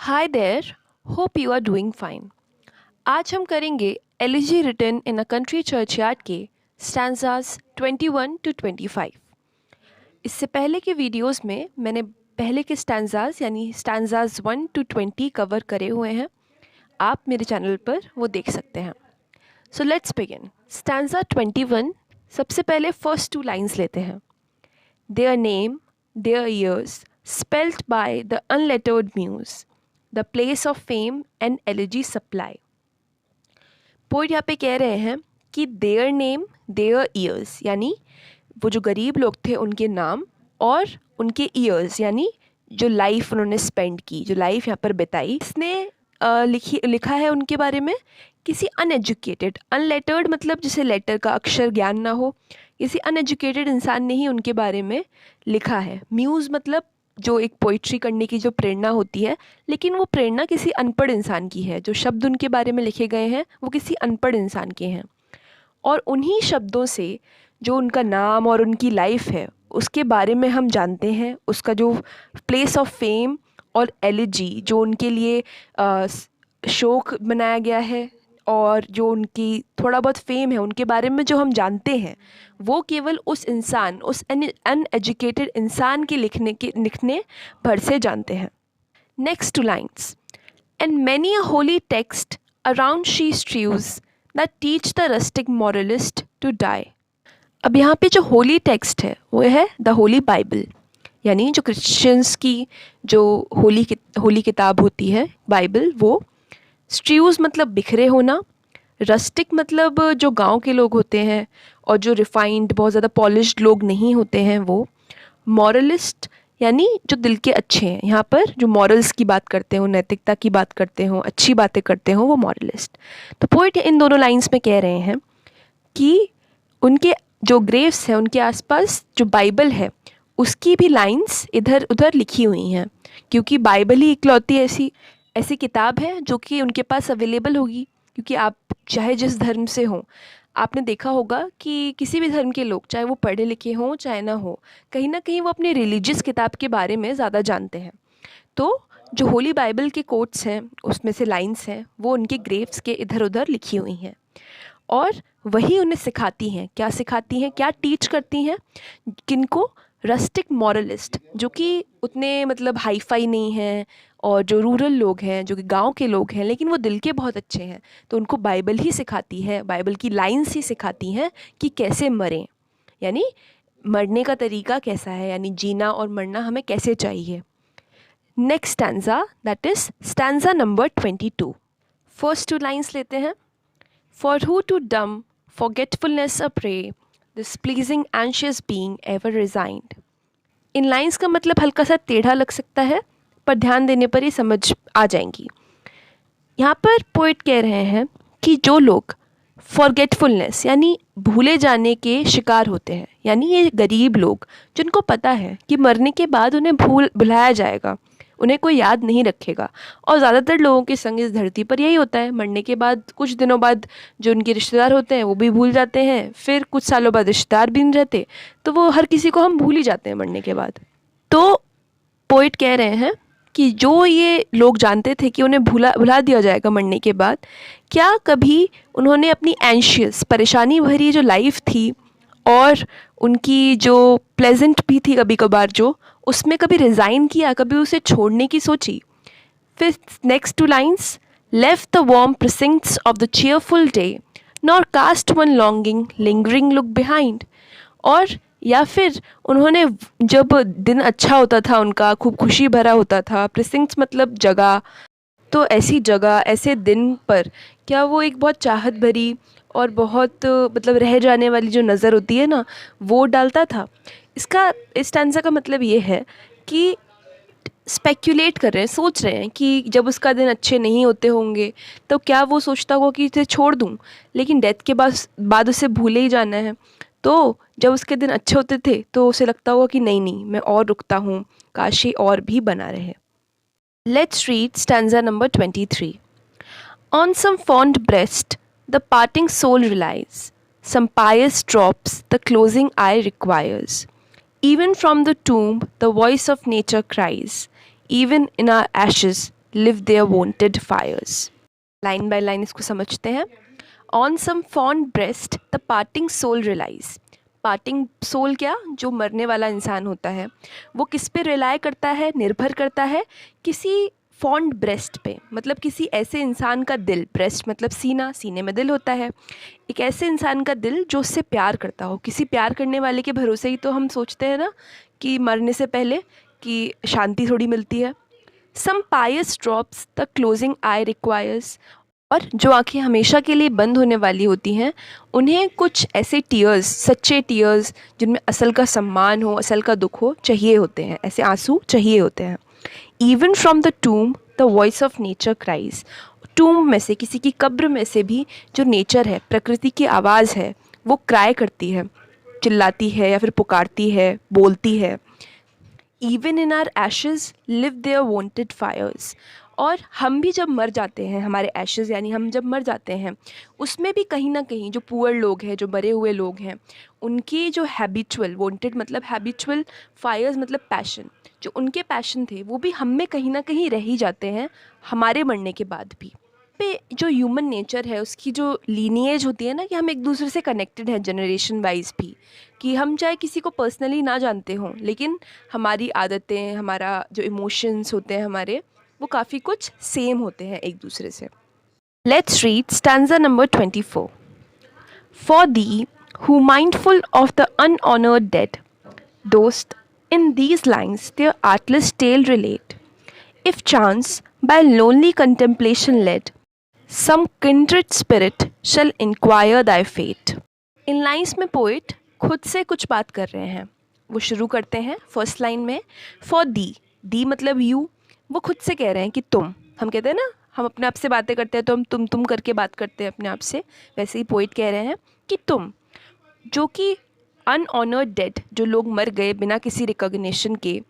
Hi there, hope you are doing fine. आज हम करेंगे elegy written in a country churchyard के stanzas 21 to 25। इससे पहले के वीडियोस में मैंने पहले के स्टैंजाज यानी स्टैंजाज 1 to 20 कवर करे हुए हैं। आप मेरे चैनल पर वो देख सकते हैं। So let's begin. स्टैंजा 21, सबसे पहले फर्स्ट टू लाइंस लेते हैं। Their name, their years, spelt by the unlettered muse, the place of fame and elegy supply। Poet यहाँ पे कह रहे हैं कि their name, their years यानी वो जो गरीब लोग थे उनके नाम और उनके ईयर्स यानी जो लाइफ उन्होंने स्पेंड की, जो लाइफ यहाँ पर बिताई। इसने लिखा है उनके बारे में किसी अनएजुकेटेड, अनलेटर्ड मतलब जिसे लेटर का अक्षर ज्ञान ना हो, किसी अनएजुकेटेड इंसान ने ही उनके बारे में लिखा है। म्यूज़ मतलब जो एक पोइट्री करने की जो प्रेरणा होती है, लेकिन वो प्रेरणा किसी अनपढ़ इंसान की है। जो शब्द उनके बारे में लिखे गए हैं वो किसी अनपढ़ इंसान के हैं, और उन्हीं शब्दों से जो उनका नाम और उनकी लाइफ है उसके बारे में हम जानते हैं। उसका जो प्लेस ऑफ फेम और एलिजी जो उनके लिए शोक बनाया गया है, और जो उनकी थोड़ा बहुत फेम है उनके बारे में जो हम जानते हैं, वो केवल उस इंसान, उस अनएजुकेटेड इंसान के लिखने भर से जानते हैं। Next two lines. And many a holy text around she strews that teach the rustic moralist to die. अब यहाँ पे जो होली टेक्स्ट है वो है द होली बाइबल, यानी जो क्रिश्चियंस की जो होली किताब होती है बाइबल, वो। स्ट्रीव्स मतलब बिखरे होना, रस्टिक मतलब जो गांव के लोग होते हैं और जो रिफाइंड, बहुत ज़्यादा पॉलिश्ड लोग नहीं होते हैं वो। मॉरलिस्ट यानी जो दिल के अच्छे हैं, यहाँ पर जो मॉरल्स की बात करते हो, नैतिकता की बात करते हो, अच्छी बातें करते हो, वो मॉरलिस्ट। तो पोइट इन दोनों लाइन्स में कह रहे हैं कि उनके जो ग्रेव्स हैं उनके आसपास जो बाइबल है उसकी भी लाइन्स इधर उधर लिखी हुई हैं, क्योंकि बाइबल ही इकलौती ऐसी किताब है जो कि उनके पास अवेलेबल होगी। क्योंकि आप चाहे जिस धर्म से हों, आपने देखा होगा कि किसी भी धर्म के लोग, चाहे वो पढ़े लिखे हों चाहे ना हो, कहीं ना कहीं वो अपने रिलीजियस किताब के बारे में ज़्यादा जानते हैं। तो जो होली बाइबल के कोट्स हैं उसमें से लाइन्स हैं वो उनके ग्रेव्स के इधर उधर लिखी हुई हैं, और वही उन्हें सिखाती हैं। क्या सिखाती हैं, क्या टीच करती हैं? किनको? रस्टिक मॉरलिस्ट, जो कि उतने मतलब हाई फाई नहीं हैं, और जो रूरल लोग हैं, जो कि गांव के लोग हैं, लेकिन वो दिल के बहुत अच्छे हैं। तो उनको बाइबल ही सिखाती है, बाइबल की लाइन्स ही सिखाती हैं कि कैसे मरें, यानी मरने का तरीका कैसा है, यानी जीना और मरना हमें कैसे चाहिए। Next stanza, that is stanza number 22। First two lines लेते हैं। For who to dumb forgetfulness a prey, displeasing anxious being ever resigned। In lines का मतलब हल्का सा टेढ़ा लग सकता है, पर ध्यान देने पर ही समझ आ जाएंगी। यहाँ पर पोइट कह रहे हैं कि जो लोग फॉरगेटफुलनेस यानी भूले जाने के शिकार होते हैं, यानी ये गरीब लोग जिनको पता है कि मरने के बाद उन्हें भुलाया जाएगा, उन्हें कोई याद नहीं रखेगा। और ज़्यादातर लोगों के संग इस धरती पर यही होता है, मरने के बाद कुछ दिनों बाद जो उनके रिश्तेदार होते हैं वो भी भूल जाते हैं, फिर कुछ सालों बाद रिश्तेदार भी नहीं रहते, तो वो हर किसी को हम भूल ही जाते हैं मरने के बाद। तो पोइट कह रहे हैं कि जो ये लोग जानते थे कि उन्हें भुला दिया जाएगा मरने के बाद, क्या कभी उन्होंने अपनी एंशियस, परेशानी भरी जो लाइफ थी और उनकी जो प्लेजेंट भी थी कभी कभार, जो उसमें कभी रिज़ाइन किया, कभी उसे छोड़ने की सोची? फिर next two lines. Left the warm precincts of the cheerful day, nor cast one longing lingering look behind. और या फिर उन्होंने जब दिन अच्छा होता था, उनका खूब खुशी भरा होता था, प्रिसिंक्ट्स मतलब जगह, तो ऐसी जगह, ऐसे दिन पर क्या वो एक बहुत चाहत भरी और बहुत मतलब रह जाने वाली जो नज़र होती है ना, वो डालता था? इस स्टैंजा का मतलब ये है कि स्पेक्यूलेट कर रहे हैं, सोच रहे हैं कि जब उसका दिन अच्छे नहीं होते होंगे तो क्या वो सोचता होगा कि इसे छोड़ दूं, लेकिन डेथ के बाद उसे भूले ही जाना है। तो जब उसके दिन अच्छे होते थे तो उसे लगता होगा कि नहीं नहीं, मैं और रुकता हूँ, काश ये और भी बना रहे। Let's read stanza number 23। On some fond breast the parting soul relies, some pious drops the closing eye requires. Even from the tomb the voice of nature cries, even in our ashes live their wonted fires. Line by line इसको समझते हैं. On some fond breast the parting soul relies. Parting soul क्या, जो मरने वाला इंसान होता है वो किस पे रिलाय करता है, निर्भर करता है, किसी फॉन्ड ब्रेस्ट पे, मतलब किसी ऐसे इंसान का दिल, ब्रेस्ट मतलब सीना, सीने में दिल होता है, एक ऐसे इंसान का दिल जो उससे प्यार करता हो. किसी प्यार करने वाले के भरोसे ही तो हम सोचते हैं ना कि मरने से पहले कि शांति थोड़ी मिलती है. Some pious drops the closing eye requires. और जो आँखें हमेशा के लिए बंद होने वाली होती हैं उन्हें कुछ ऐसे टीयर्स, सच्चे टीयर्स जिनमें असल का सम्मान हो, असल का दुख हो, चाहिए होते हैं. ऐसे आंसू चाहिए होते हैं. Even from the tomb the voice of nature cries. Tomb में से, किसी की कब्र में से भी जो नेचर है, प्रकृति की आवाज़ है, वो क्राई करती है, चिल्लाती है या फिर पुकारती है, बोलती है. Even in our ashes live their wonted fires. और हम भी जब मर जाते हैं, हमारे एशेज़ यानी हम जब मर जाते हैं, उसमें भी कहीं ना कहीं जो पुअर लोग हैं, जो मरे हुए लोग हैं, उनके जो हैबिचुअल, वॉन्टेड मतलब हैबिचुअल, फायर्स मतलब पैशन, जो उनके पैशन थे वो भी हम में कहीं ना कहीं रह ही जाते हैं हमारे मरने के बाद भी. पे जो ह्यूमन नेचर है उसकी जो लीनिएज होती है ना, कि हम एक दूसरे से कनेक्टेड हैं जनरेशन वाइज भी, कि हम चाहे किसी को पर्सनली ना जानते हों लेकिन हमारी आदतें, हमारा जो इमोशंस होते हैं हमारे, वो काफ़ी कुछ सेम होते हैं एक दूसरे से. Let's read stanza number 24. For thee who mindful of the unhonoured dead, दोस्त in these lines their artless tale relate. If chance by lonely contemplation led, some kindred spirit shall inquire thy fate. In lines में poet खुद से कुछ बात कर रहे हैं. वो शुरू करते हैं फर्स्ट लाइन में फॉर दी. दी मतलब यू. वो खुद से कह रहे हैं कि तुम. हम कहते हैं ना, हम अपने आप से बातें करते हैं तो हम तुम करके बात करते हैं अपने आप से, वैसे ही पोइट कह रहे हैं कि तुम, जो कि अनऑनर्ड डेड, जो लोग मर गए बिना किसी रिकॉग्निशन के,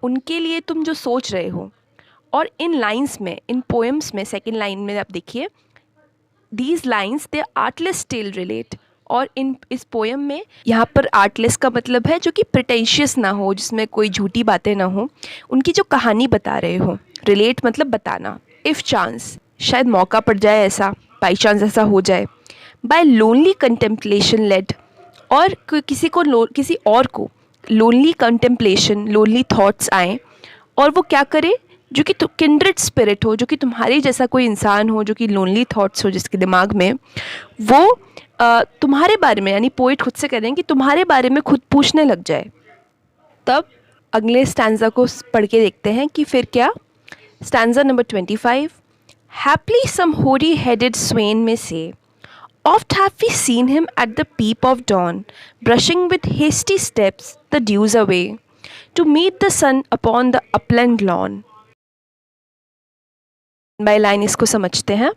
उनके लिए तुम जो सोच रहे हो. और इन लाइंस में, इन पोएम्स में, सेकंड लाइन में आप देखिए, these lines their artless tale relate. और इस पोएम में यहाँ पर आर्टलेस का मतलब है जो कि प्रिटेंशियस ना हो, जिसमें कोई झूठी बातें ना हो, उनकी जो कहानी बता रहे हो. रिलेट मतलब बताना. इफ़ चांस, शायद मौका पड़ जाए ऐसा, बाई चांस ऐसा हो जाए. बाय लोनली कंटेम्पलेशन लेड, और किसी और को लोनली कंटेम्पलेशन, लोनली थॉट्स आएँ और वो क्या करे, जो कि किंड्रेड स्पिरिट हो, जो कि तुम्हारे जैसा कोई इंसान हो, जो कि लोनली थॉट्स हो जिसके दिमाग में, वो तुम्हारे बारे में, यानी पोइट खुद से कह रहे हैं कि तुम्हारे बारे में खुद पूछने लग जाए. तब अगले स्टैंजा को पढ़ के देखते हैं कि फिर क्या. Stanza number 25. हैप्ली सम होरी हेडेड स्वेन में से, oft have we seen him at the peep of dawn, brushing with hasty steps the dews away, to meet the sun upon the upland lawn. By line इसको समझते हैं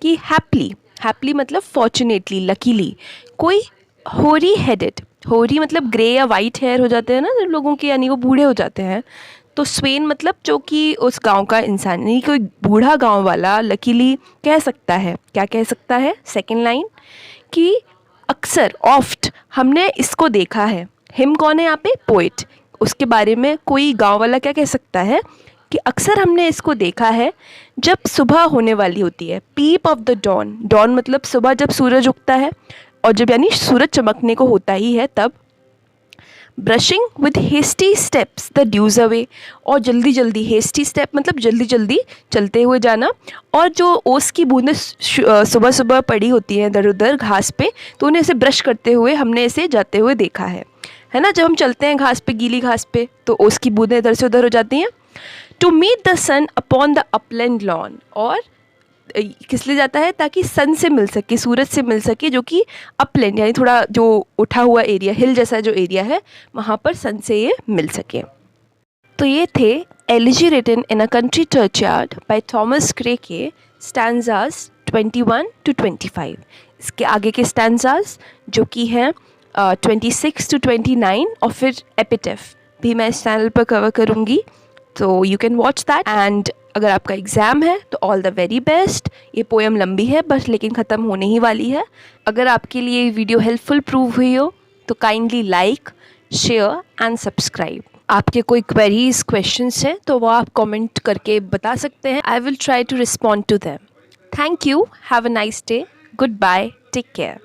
कि हैप्ली, हैप्ली मतलब फॉर्चुनेटली, लकीली, कोई होरी हेडेड, होरी मतलब ग्रे या वाइट हेयर हो जाते हैं ना लोगों के, यानी वो बूढ़े हो जाते हैं. तो स्वेन मतलब जो कि उस गांव का इंसान, यानी कोई बूढ़ा गांव वाला लकीली कह सकता है. क्या कह सकता है? सेकंड लाइन कि अक्सर, ऑफ्ट, हमने इसको देखा है. हिम कौन है यहाँ पे? पोइट. उसके बारे में कोई गांव वाला क्या कह सकता है कि अक्सर हमने इसको देखा है जब सुबह होने वाली होती है. पीप ऑफ द डॉन, डॉन मतलब सुबह जब सूरज उगता है, और जब यानी सूरज चमकने को होता ही है तब. Brushing with hasty steps the dews away, और जल्दी जल्दी, हेस्टी स्टेप मतलब जल्दी जल्दी चलते हुए जाना. और जो ओस की बूंदें सुबह सुबह पड़ी होती हैं इधर उधर घास पे, तो उन्हें ऐसे ब्रश करते हुए हमने ऐसे जाते हुए देखा है ना. जब हम चलते हैं घास पे, गीली घास पे, तो ओस की बूंदें इधर से उधर हो जाती हैं. To meet the sun upon the upland lawn, और किस लिए जाता है? ताकि सन से मिल सके, सूरज से मिल सके, जो कि अपलैंड यानी थोड़ा जो उठा हुआ एरिया, हिल जैसा जो एरिया है, वहाँ पर सन से ये मिल सके. तो ये थे elegy written in a country churchyard by Thomas Gray के स्टैंजाज 21 to 25. इसके आगे के स्टैंजाज जो कि हैं 26 to 29, और फिर एपिटेफ भी मैं इस चैनल पर कवर करूँगी, तो you can watch that. And अगर आपका एग्ज़ाम है तो ऑल द वेरी बेस्ट. ये पोएम लंबी है बस, लेकिन ख़त्म होने ही वाली है. अगर आपके लिए वीडियो हेल्पफुल प्रूव हुई हो तो kindly like, share and subscribe. आपके कोई क्वेरीज क्वेश्चंस हैं तो वो आप कमेंट करके बता सकते हैं. I will try to respond to them. Thank you. Have a nice day. Goodbye. Take care.